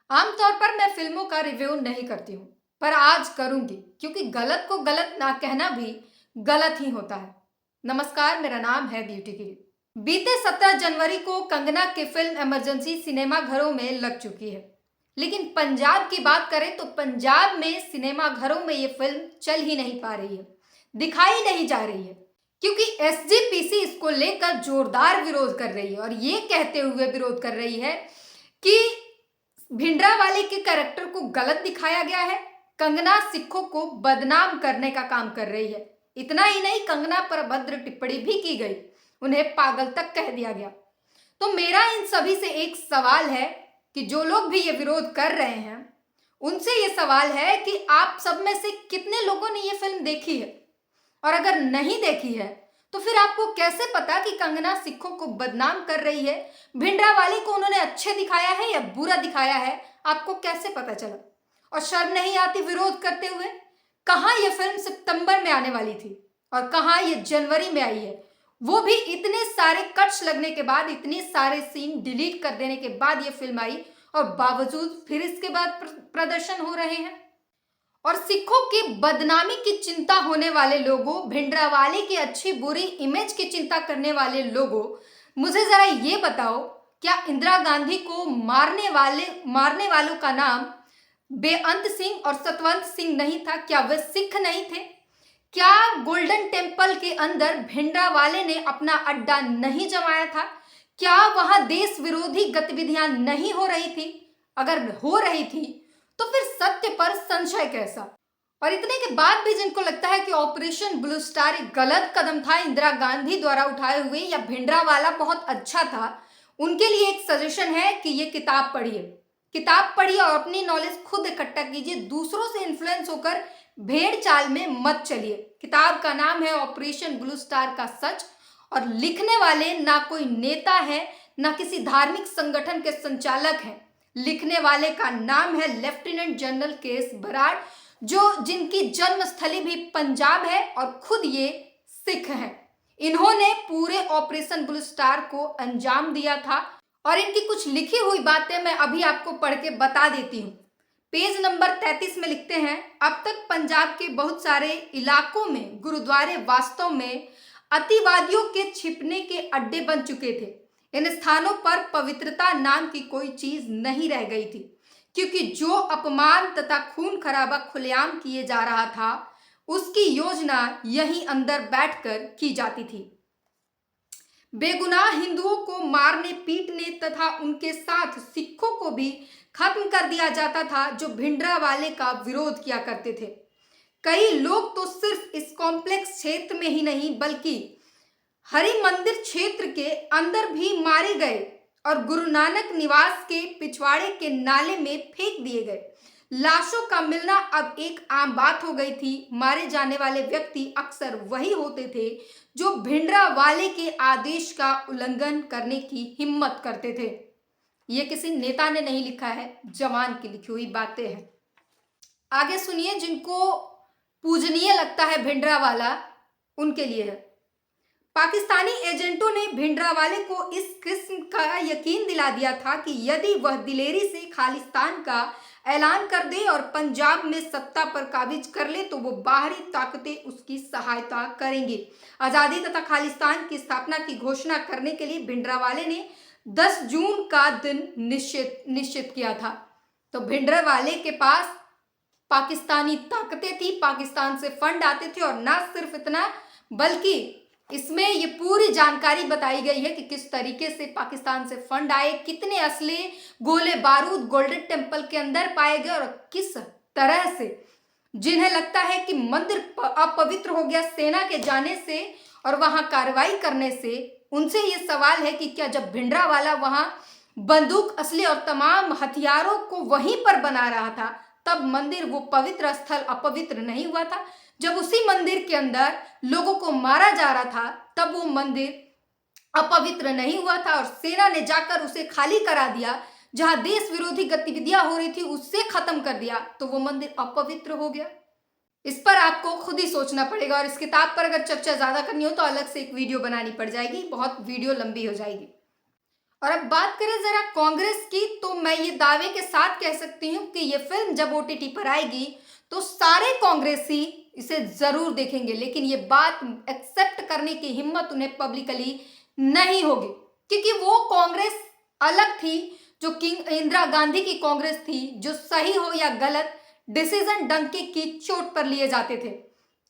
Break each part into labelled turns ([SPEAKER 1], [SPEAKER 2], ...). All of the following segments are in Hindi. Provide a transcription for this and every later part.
[SPEAKER 1] आमतौर पर मैं फिल्मों का रिव्यू नहीं करती हूँ, पर आज करूंगी क्योंकि गलत को गलत ना कहना भी गलत ही होता है। नमस्कार, मेरा नाम है ब्यूटी की। बीते 17 जनवरी को कंगना की फिल्म इमरजेंसी सिनेमा घरों में लग चुकी है, लेकिन पंजाब की बात करें तो पंजाब में सिनेमा घरों में ये फिल्म चल ही नहीं पा रही है, दिखाई नहीं जा रही है, क्योंकि एसजीपीसी इसको लेकर जोरदार विरोध कर रही है और ये कहते हुए विरोध कर रही है कि भिंडरावाले के कैरेक्टर को गलत दिखाया गया है। कंगना सिखों को बदनाम करने का काम कर रही है। इतना ही नहीं, कंगना पर अभद्र टिप्पणी भी की गई, उन्हें पागल तक कह दिया गया। तो मेरा इन सभी से एक सवाल है कि जो लोग भी ये विरोध कर रहे हैं उनसे ये सवाल है कि आप सब में से कितने लोगों ने ये फिल्म देखी है, और अगर नहीं देखी है तो फिर आपको कैसे पता कि कंगना सिखों को बदनाम कर रही है? भिंडरावाले को उन्होंने अच्छे दिखाया है या बुरा दिखाया है, आपको कैसे पता चला? और शर्म नहीं आती विरोध करते हुए? कहाँ ये फिल्म सितंबर में आने वाली थी और कहाँ ये जनवरी में आई है, वो भी इतने सारे कट्स लगने के बाद, इतने सारे सीन डिलीट कर देने के बाद ये फिल्म आई, और बावजूद फिर इसके बाद प्रदर्शन हो रहे हैं। और सिखों की बदनामी की चिंता होने वाले लोगों, भिंडरावाले की अच्छी बुरी इमेज की चिंता करने वाले लोगों, मुझे जरा ये बताओ, क्या इंदिरा गांधी को मारने वालों का नाम बेअंत सिंह और सतवंत सिंह नहीं था? क्या वे सिख नहीं थे? क्या गोल्डन टेम्पल के अंदर भिंडरावाले ने अपना अड्डा नहीं जमाया था? क्या वहां देश विरोधी गतिविधियां नहीं हो रही थी? अगर हो रही थी तो फिर सत्य पर संशय कैसा? और इतने के बाद भी जिनको लगता है कि ऑपरेशन ब्लू स्टार एक गलत कदम था इंदिरा गांधी द्वारा उठाए हुए, या भिंडरावाला बहुत अच्छा था, उनके लिए एक सजेशन है कि ये किताब पढ़िए। किताब पढ़िए और अपनी नॉलेज खुद इकट्ठा कीजिए, दूसरों से इन्फ्लुएंस होकर भेड़ चाल में मत चलिए। किताब का नाम है ऑपरेशन ब्लू स्टार का सच, और लिखने वाले ना कोई नेता है ना किसी धार्मिक संगठन के संचालक हैं। लिखने वाले का नाम है लेफ्टिनेंट जनरल केएस बराड़, जिनकी जन्मस्थली भी पंजाब है और खुद ये सिख हैं। इन्होंने पूरे ऑपरेशन ब्लू स्टार को अंजाम दिया था, और इनकी कुछ लिखी हुई बातें मैं अभी आपको पढ़ के बता देती हूँ। पेज नंबर 33 में लिखते हैं, अब तक पंजाब के बहुत सारे इलाकों में गुरुद्वारे वास्तव में अतिवादियों के छिपने के अड्डे बन चुके थे। इन स्थानों पर पवित्रता नाम की कोई चीज नहीं रह गई थी, क्योंकि जो अपमान तथा खून खराबा खुलेआम किए जा रहा था उसकी योजना यहीं अंदर बैठकर की जाती थी। बेगुनाह हिंदुओं को मारने पीटने तथा उनके साथ सिखों को भी खत्म कर दिया जाता था, जो भिंडरावाले का विरोध किया करते थे। कई लोग तो सिर्फ इस कॉम्प्लेक्स क्षेत्र में ही नहीं बल्कि हरि मंदिर क्षेत्र के अंदर भी मारे गए और गुरु नानक निवास के पिछवाड़े के नाले में फेंक दिए गए। लाशों का मिलना अब एक आम बात हो गई थी। मारे जाने वाले व्यक्ति अक्सर वही होते थे जो भिंडरावाले के आदेश का उल्लंघन करने की हिम्मत करते थे। ये किसी नेता ने नहीं लिखा है, जवान की लिखी हुई बातें हैं। आगे सुनिए, जिनको पूजनीय लगता है भिंडरावाला उनके लिए है। पाकिस्तानी एजेंटों ने भिंडरावाले को इस किस्म का यकीन दिला दिया था कि यदि वह दिलेरी से खालिस्तान का ऐलान कर दे और पंजाब में सत्ता पर काबिज कर ले तो वो बाहरी ताकतें उसकी सहायता करेंगी। आज़ादी तथा खालिस्तान की स्थापना की घोषणा करने के लिए भिंडरावाले ने 10 जून का दिन निश्चित किया था। तो भिंडरावाले के पास पाकिस्तानी ताकतें थी, पाकिस्तान से फंड आते थे, और ना सिर्फ इतना बल्कि इसमें ये पूरी जानकारी बताई गई है कि किस तरीके से पाकिस्तान से फंड आए, कितने असले गोले बारूद गोल्डन टेम्पल के अंदर पाए गए, और किस तरह से जिन्हें लगता है कि मंदिर अपवित्र हो गया सेना के जाने से और वहां कार्रवाई करने से, उनसे ये सवाल है कि क्या जब भिंडरावाला वहां बंदूक, असले और तमाम हथियारों को वहीं पर बना रहा था तब मंदिर, वो पवित्र स्थल, अपवित्र नहीं हुआ था? जब उसी मंदिर के अंदर लोगों को मारा जा रहा था तब वो मंदिर अपवित्र नहीं हुआ था, और सेना ने जाकर उसे खाली करा दिया, जहां देश विरोधी गतिविधियां हो रही थी उससे खत्म कर दिया, तो वो मंदिर अपवित्र हो गया। इस पर आपको खुद ही सोचना पड़ेगा, और इस किताब पर अगर चर्चा ज्यादा करनी हो तो अलग से एक वीडियो बनानी पड़ जाएगी, बहुत वीडियो लंबी हो जाएगी। और अब बात करें जरा कांग्रेस की, तो मैं ये दावे के साथ कह सकती हूँ कि ये फिल्म जब ओटीटी पर आएगी तो सारे कांग्रेसी इसे जरूर देखेंगे, लेकिन ये बात एक्सेप्ट करने की हिम्मत उन्हें पब्लिकली नहीं होगी, क्योंकि वो कांग्रेस अलग थी जो किंग इंदिरा गांधी की कांग्रेस थी, जो सही हो या गलत डिसीजन डंके की चोट पर लिए जाते थे,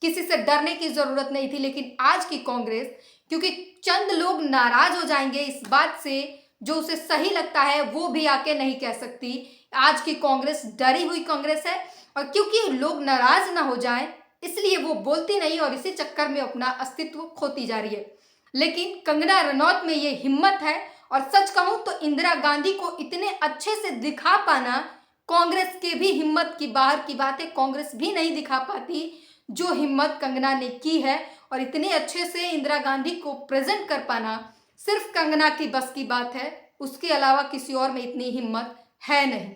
[SPEAKER 1] किसी से डरने की जरूरत नहीं थी। लेकिन आज की कांग्रेस, क्योंकि चंद लोग नाराज हो जाएंगे इस बात से, जो उसे सही लगता है वो भी आके नहीं कह सकती। आज की कांग्रेस डरी हुई कांग्रेस है, और क्योंकि लोग नाराज ना हो जाएं इसलिए वो बोलती नहीं और इसी चक्कर में अपना अस्तित्व खोती जा रही है। लेकिन कंगना रनौत में ये हिम्मत है, और सच कहूं तो इंदिरा गांधी को इतने अच्छे से दिखा पाना कांग्रेस के भी हिम्मत की बाहर की बात है। कांग्रेस भी नहीं दिखा पाती जो हिम्मत कंगना ने की है, और इतने अच्छे से इंदिरा गांधी को प्रेजेंट कर पाना सिर्फ कंगना की बस की बात है, उसके अलावा किसी और में इतनी हिम्मत है नहीं।